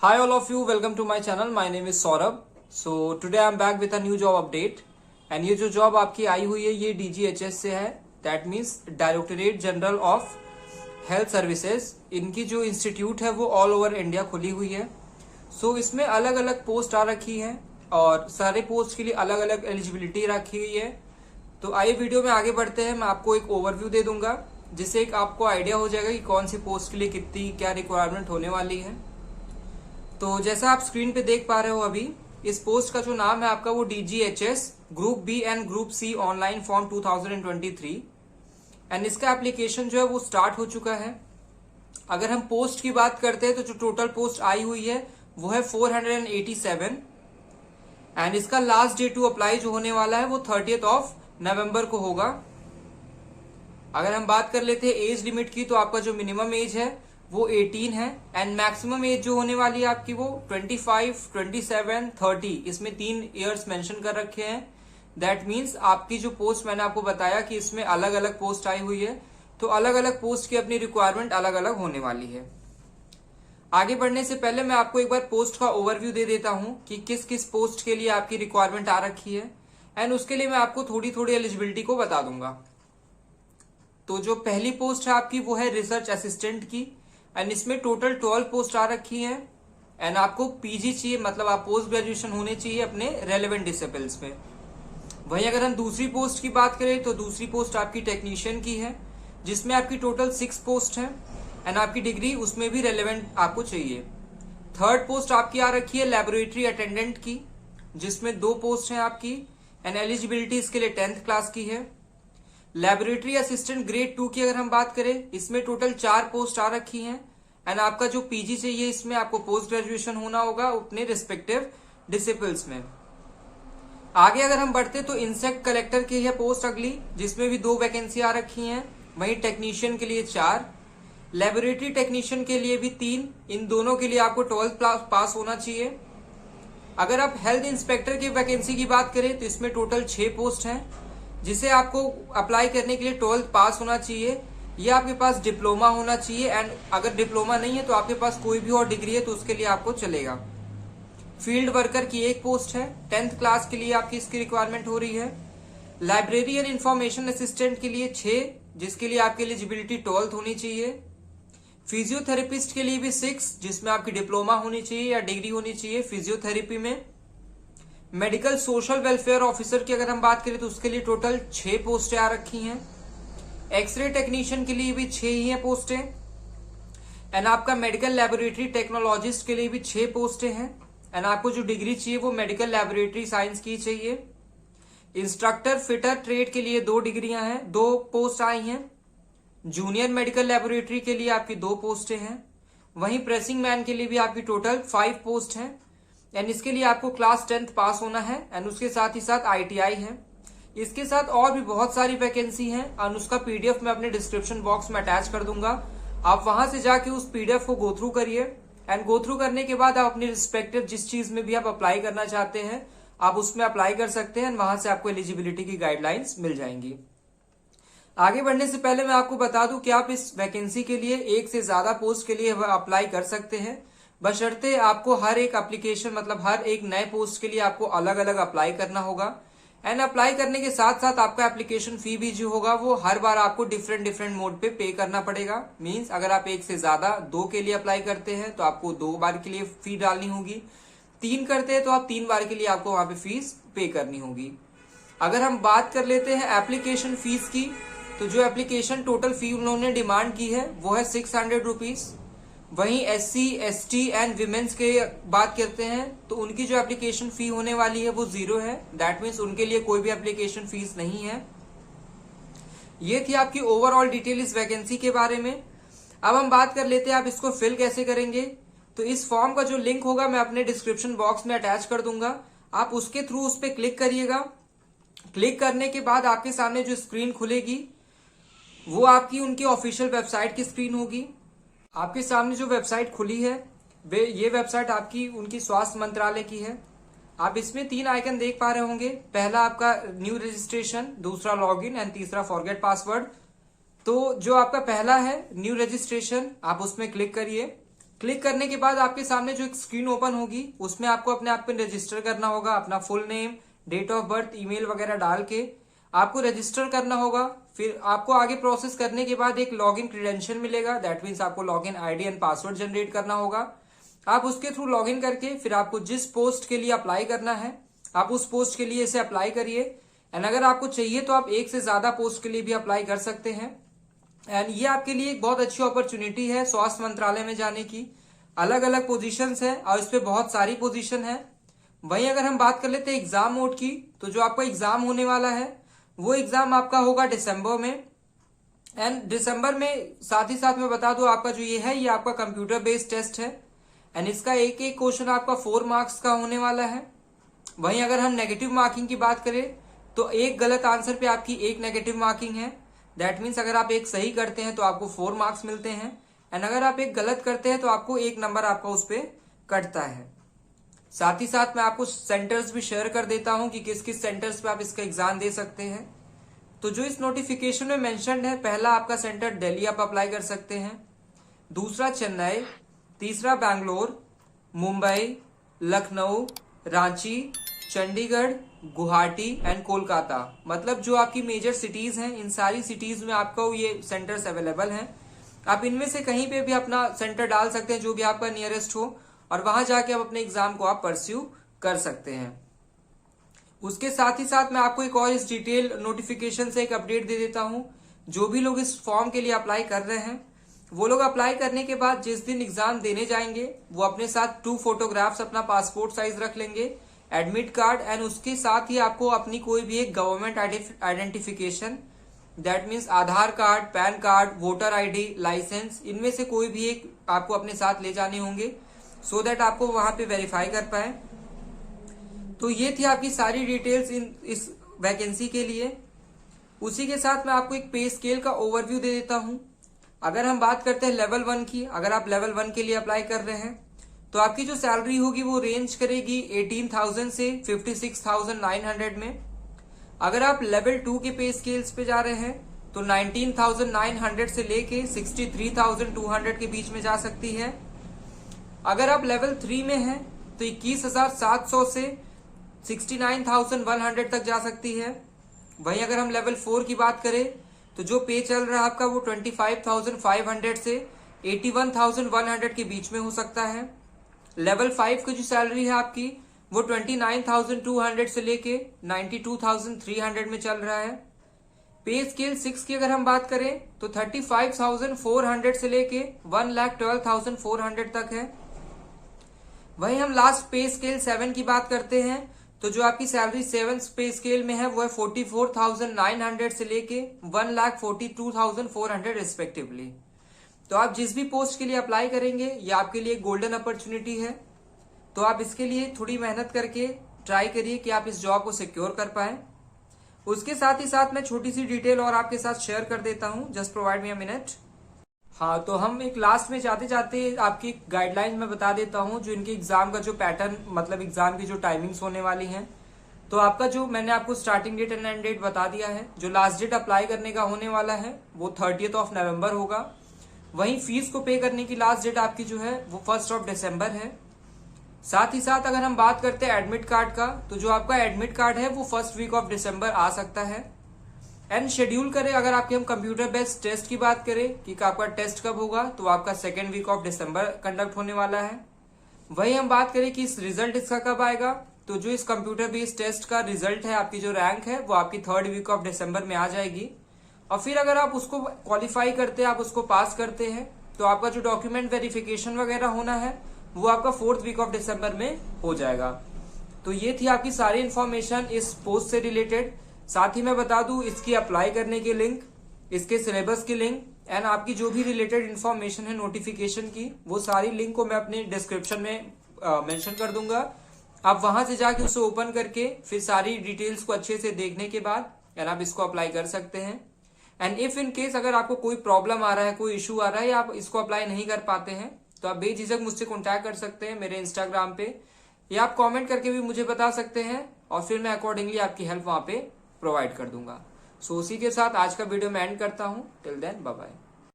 Hi all of you, welcome to my channel. My name is Saurabh. So today I am back with a new job update. And ये जो job आपकी आई हुई है ये DGHS से है. That means directorate general of health services. इनकी जो इंस्टीट्यूट है वो ऑल ओवर इंडिया खुली हुई है. सो इसमें अलग अलग पोस्ट आ रखी है और सारे पोस्ट के लिए अलग अलग एलिजिबिलिटी रखी हुई है. तो आइए वीडियो में आगे बढ़ते हैं. मैं आपको एक ओवरव्यू दे दूंगा जिससे एक आपको आइडिया हो जाएगा कि कौन सी पोस्ट के लिए कितनी क्या रिक्वायरमेंट होने वाली है. तो जैसा आप स्क्रीन पे देख पा रहे हो अभी, इस पोस्ट का जो नाम है आपका वो DGHS group B and group C online form 2023 and इसका एप्लीकेशन जो है वो स्टार्ट हो चुका है. अगर हम पोस्ट की बात करते हैं तो जो टोटल पोस्ट आई हुई है वो है 487 एंड इसका लास्ट डे टू अप्लाई जो होने वाला है वो 30 नवंबर को होगा. अगर हम बात कर लेते हैं एज लिमिट की तो आपका जो मिनिमम एज है वो 18 है एंड मैक्सिमम एज जो होने वाली है आपकी वो 25, 27, 30 इसमें 3 इयर्स मेंशन कर रखे हैं. दैट मीन्स आपकी जो पोस्ट मैंने आपको बताया कि इसमें अलग अलग पोस्ट आई हुई है तो अलग अलग पोस्ट की अपनी रिक्वायरमेंट अलग अलग होने वाली है. आगे बढ़ने से पहले मैं आपको एक बार पोस्ट का ओवरव्यू दे देता हूं कि किस किस पोस्ट के लिए आपकी रिक्वायरमेंट आ रखी है एंड उसके लिए मैं आपको थोड़ी थोड़ी एलिजिबिलिटी को बता दूंगा. तो जो पहली पोस्ट है आपकी वो है रिसर्च असिस्टेंट की एंड इसमें टोटल 12 पोस्ट आ रखी है एंड आपको पीजी चाहिए, मतलब आप पोस्ट ग्रेजुएशन होने चाहिए अपने रेलेवेंट डिसिप्लिन्स में. वहीं अगर हम दूसरी पोस्ट की बात करें तो दूसरी पोस्ट आपकी टेक्नीशियन की है जिसमें आपकी टोटल 6 पोस्ट है एंड आपकी डिग्री उसमें भी रेलेवेंट आपको चाहिए. थर्ड पोस्ट आपकी आ रखी है लेबोरेटरी अटेंडेंट की जिसमें 2 पोस्ट हैं आपकी एंड एलिजिबिलिटी इसके लिए 10th क्लास की है. लेबोरेटरी असिस्टेंट ग्रेड 2 की अगर हम बात करें इसमें टोटल 4 पोस्ट आ रखी हैं एंड आपका जो पीजी चाहिए इसमें आपको पोस्ट ग्रेजुएशन होना होगा अपने रिस्पेक्टिव डिसिप्लिन्स में. आगे अगर हम बढ़ते तो इंसेक्ट कलेक्टर की है पोस्ट अगली जिसमें भी 2 वैकेंसी आ रखी हैं. वहीं टेक्नीशियन के लिए 4, लेबोरेटरी टेक्नीशियन के लिए भी 3. इन दोनों के लिए आपको 12th पास होना चाहिए. अगर आप हेल्थ इंस्पेक्टर की वैकेंसी की बात करें तो इसमें टोटल 6 पोस्ट हैं जिसे आपको अप्लाई करने के लिए 12th पास होना चाहिए या आपके पास डिप्लोमा होना चाहिए एंड अगर डिप्लोमा नहीं है तो आपके पास कोई भी और डिग्री है तो उसके लिए आपको चलेगा. फील्ड वर्कर की 1 पोस्ट है, 10th क्लास के लिए आपकी इसकी रिक्वायरमेंट हो रही है. लाइब्रेरी एंड इंफॉर्मेशन असिस्टेंट के लिए 6 जिसके लिए आपकी एलिजिबिलिटी 12th होनी चाहिए. फिजियोथेरेपिस्ट के लिए भी 6 जिसमें आपकी डिप्लोमा होनी चाहिए या डिग्री होनी चाहिए फिजियोथेरेपी में. मेडिकल सोशल वेलफेयर ऑफिसर की अगर हम बात करें तो उसके लिए टोटल 6 पोस्टें आ रखी हैं. एक्सरे टेक्नीशियन के लिए भी 6 ही हैं पोस्टें एंड आपका मेडिकल लेबोरेटरी टेक्नोलॉजिस्ट के लिए भी 6 पोस्टें हैं एंड आपको जो डिग्री चाहिए वो मेडिकल लेबोरेटरी साइंस की चाहिए. इंस्ट्रक्टर फिटर ट्रेड के लिए 2 डिग्रियां हैं, 2 पोस्ट आई हैं. जूनियर मेडिकल लेबोरेटरी के लिए आपकी 2 पोस्टें हैं. वहीं प्रेसिंग मैन के लिए भी आपकी टोटल 5 पोस्ट हैं एंड इसके लिए आपको क्लास 10th पास होना है एंड उसके साथ ही साथ ITI है. इसके साथ और भी बहुत सारी वैकेंसी हैं और उसका PDF मैं अपने डिस्क्रिप्शन बॉक्स में अटैच कर दूंगा. आप वहां से जाके उस PDF को गो थ्रू करिए एंड गो थ्रू करने के बाद आप अपनी रिस्पेक्टिव जिस चीज में भी आप अप्लाई करना चाहते हैं आप उसमें अप्लाई कर सकते हैं. वहां से आपको एलिजिबिलिटी की गाइडलाइंस मिल जाएंगी. आगे बढ़ने से पहले मैं आपको बता दूं कि आप इस वैकेंसी के लिए 1 से ज्यादा पोस्ट के लिए अप्लाई कर सकते हैं बशर्ते आपको हर एक एप्लीकेशन मतलब हर एक नए पोस्ट के लिए आपको अलग अलग अप्लाई करना होगा एंड अप्लाई करने के साथ साथ आपका एप्लीकेशन फी भी जो होगा वो हर बार आपको डिफरेंट मोड पे करना पड़ेगा. मींस अगर आप 1 से ज्यादा 2 के लिए अप्लाई करते हैं तो आपको 2 बार के लिए फी डालनी होगी. 3 करते हैं तो आप 3 बार के लिए आपको वहां पे फीस पे करनी होगी. अगर हम बात कर लेते हैं एप्लीकेशन फीस की तो जो एप्लीकेशन टोटल फी उन्होंने डिमांड की है वो है 600 रुपीज. वहीं SC, ST एंड विमेन्स के बात करते हैं तो उनकी जो एप्लीकेशन फी होने वाली है वो 0 है. दैट मीन्स उनके लिए कोई भी एप्लीकेशन फीस नहीं है. ये थी आपकी ओवरऑल डिटेल इस वैकेंसी के बारे में. अब हम बात कर लेते हैं आप इसको फिल कैसे करेंगे. तो इस फॉर्म का जो लिंक होगा मैं अपने डिस्क्रिप्शन बॉक्स में अटैच कर दूंगा. आप उसके थ्रू उस पर क्लिक करिएगा. क्लिक करने के बाद आपके सामने जो स्क्रीन खुलेगी वो आपकी उनकी ऑफिशियल वेबसाइट की स्क्रीन होगी. आपके सामने जो वेबसाइट खुली है ये वेबसाइट आपकी उनकी स्वास्थ्य मंत्रालय की है. आप इसमें 3 आइकन देख पा रहे होंगे. पहला आपका न्यू रजिस्ट्रेशन, दूसरा लॉगिन एंड तीसरा फॉरगेट पासवर्ड. तो जो आपका पहला है न्यू रजिस्ट्रेशन आप उसमें क्लिक करिए क्लिक करने के बाद आपके सामने जो एक स्क्रीन ओपन होगी उसमें आपको अपने आप पे रजिस्टर करना होगा। अपना full name, date of birth, email वगैरह डाल के आपको रजिस्टर करना होगा। फिर आपको आगे प्रोसेस करने के बाद एक लॉगिन क्रेडेंशियल मिलेगा। दैट मीन्स आपको login ID and password generate करना होगा। आप उसके थ्रू लॉगिन करके फिर आपको जिस पोस्ट के लिए अप्लाई करना है आप उस पोस्ट के लिए इसे अप्लाई करिए। एंड अगर आपको चाहिए तो आप एक से ज्यादा पोस्ट के लिए भी अप्लाई कर सकते हैं। एंड ये आपके लिए एक बहुत अच्छी अपॉर्चुनिटी है स्वास्थ्य मंत्रालय में जाने की। अलग अलग पोजीशंस है और इस पे बहुत सारी पोजीशन है। वहीं अगर हम बात कर लेते हैं एग्जाम मोड की, तो जो आपका एग्जाम होने वाला है वो एग्जाम आपका होगा दिसंबर में। एंड दिसंबर में साथ ही साथ मैं बता दूं आपका जो ये आपका कंप्यूटर बेस्ड टेस्ट है। एंड इसका एक एक क्वेश्चन आपका 4 मार्क्स का होने वाला है। वहीं अगर हम नेगेटिव मार्किंग की बात करें तो एक गलत आंसर पे आपकी एक नेगेटिव मार्किंग है। दैट मीन्स अगर आप एक सही करते हैं तो आपको 4 मार्क्स मिलते हैं। एंड अगर आप एक गलत करते हैं तो आपको 1 नंबर आपका उस पर कटता है। साथ ही साथ मैं आपको सेंटर्स भी शेयर कर देता हूं कि किस किस सेंटर्स पे आप इसका एग्जाम दे सकते हैं। तो जो इस नोटिफिकेशन में मेंशन्ड है, पहला आपका सेंटर दिल्ली आप अप्लाई कर सकते हैं, दूसरा चेन्नई, तीसरा बैंगलोर, मुंबई, लखनऊ, रांची, चंडीगढ़, गुवाहाटी एंड कोलकाता। मतलब जो आपकी मेजर सिटीज हैं, इन सारी सिटीज में आपको ये सेंटर्स अवेलेबल हैं। आप इनमें से कहीं पे भी अपना सेंटर डाल सकते हैं जो भी आपका नियरेस्ट हो, और वहां जाके आप अपने एग्जाम को आप परस्यू कर सकते हैं। उसके साथ ही साथ मैं आपको एक और इस डिटेल नोटिफिकेशन से एक अपडेट दे देता हूं। जो भी लोग इस फॉर्म के लिए अप्लाई कर रहे हैं वो लोग अप्लाई करने के बाद जिस दिन एग्जाम देने जाएंगे वो अपने साथ 2 फोटोग्राफ्स अपना पासपोर्ट साइज रख लेंगे, एडमिट कार्ड, एंड उसके साथ ही आपको अपनी कोई भी एक government identification, that means Aadhaar card, PAN card, voter ID, licence, इनमें से कोई भी एक आपको अपने साथ ले जाने होंगे सो दैट आपको वहां पे वेरीफाई कर पाए। तो ये थी आपकी सारी डिटेल्स इस वैकेंसी के लिए। उसी के साथ मैं आपको एक पे स्केल का ओवरव्यू दे देता हूं। अगर हम बात करते हैं लेवल 1 की, अगर आप लेवल 1 के लिए अप्लाई कर रहे हैं तो आपकी जो सैलरी होगी वो रेंज करेगी 18,000 से 56,900 में। अगर आप लेवल 2 के पे स्केल्स पे जा रहे हैं तो 19,900 से लेके 63,200 के बीच में जा सकती है। अगर आप लेवल 3 में हैं तो 21,700 से 69,100 तक जा सकती है। वहीं अगर हम लेवल 4 की बात करें तो जो पे चल रहा है आपका वो 25,500 से 81,100 के बीच में हो सकता है। लेवल 5 की जो सैलरी है आपकी वो 29,200 से लेके 92,300 में चल रहा है। पे स्केल 6 की अगर हम बात करें तो 35,400 से लेके 1,12,400 तक है। वहीं हम लास्ट पे स्केल 7 की बात करते हैं तो जो आपकी सैलरी 7 पे स्केल में है वो है 44,900 से लेके 1,42,400 रिस्पेक्टिवली। तो आप जिस भी पोस्ट के लिए अप्लाई करेंगे ये आपके लिए गोल्डन अपॉर्चुनिटी है। तो आप इसके लिए थोड़ी मेहनत करके ट्राई करिए कि आप इस जॉब को सिक्योर कर पाए। उसके साथ ही साथ मैं छोटी सी डिटेल और आपके साथ शेयर कर देता हूं। Just provide me a minute. हाँ, तो हम एक लास्ट में जाते जाते आपकी गाइडलाइन में बता देता हूं जो इनके एग्जाम का जो पैटर्न, मतलब एग्जाम की जो टाइमिंग्स होने वाली हैं। तो आपका जो मैंने आपको starting date and end date बता दिया है। जो लास्ट डेट अप्लाई करने का होने वाला है वो 30 नवंबर होगा। वहीं फीस को पे करने की लास्ट डेट आपकी जो है वो 1 दिसंबर है। साथ ही साथ अगर हम बात करते हैं एडमिट कार्ड का, तो जो आपका एडमिट कार्ड है वो 1 वीक ऑफ दिसंबर आ सकता है। एंड शेड्यूल करें अगर आपके हम कंप्यूटर बेस्ड टेस्ट की बात करें कि आपका टेस्ट कब होगा, तो आपका 2nd week of December conduct होने वाला है। वही हम बात करें कि इस रिजल्ट इसका कब आएगा, तो जो इस कंप्यूटर बेस्ड टेस्ट का रिजल्ट है, आपकी जो रैंक है वो आपकी 3rd वीक ऑफ दिसंबर में आ जाएगी। और फिर अगर आप उसको क्वालिफाई करते हैं, आप उसको पास करते हैं, तो आपका जो डॉक्यूमेंट वेरिफिकेशन वगैरह होना है वो आपका 4th वीक ऑफ दिसंबर में हो जाएगा। तो ये थी आपकी सारी इन्फॉर्मेशन इस पोस्ट से रिलेटेड। साथ ही मैं बता दूं इसकी अप्लाई करने की लिंक, इसके सिलेबस की लिंक एंड आपकी जो भी रिलेटेड इन्फॉर्मेशन है नोटिफिकेशन की, वो सारी लिंक को मैं अपने डिस्क्रिप्शन में मेंशन कर दूंगा। आप वहां से जाके उसे ओपन करके फिर सारी डिटेल्स को अच्छे से देखने के बाद एंड आप इसको अप्लाई कर सकते हैं। एंड इफ इन केस अगर आपको कोई प्रॉब्लम आ रहा है, कोई इशू आ रहा है या आप इसको अप्लाई नहीं कर पाते हैं, तो आप बेझिझक मुझसे कॉन्टैक्ट कर सकते हैं मेरे इंस्टाग्राम पे, या आप कमेंट करके भी मुझे बता सकते हैं और फिर मैं अकॉर्डिंगली आपकी हेल्प वहां पे प्रोवाइड कर दूंगा। सो उसी के साथ आज का वीडियो मैं एंड करता हूं। Till then bye bye.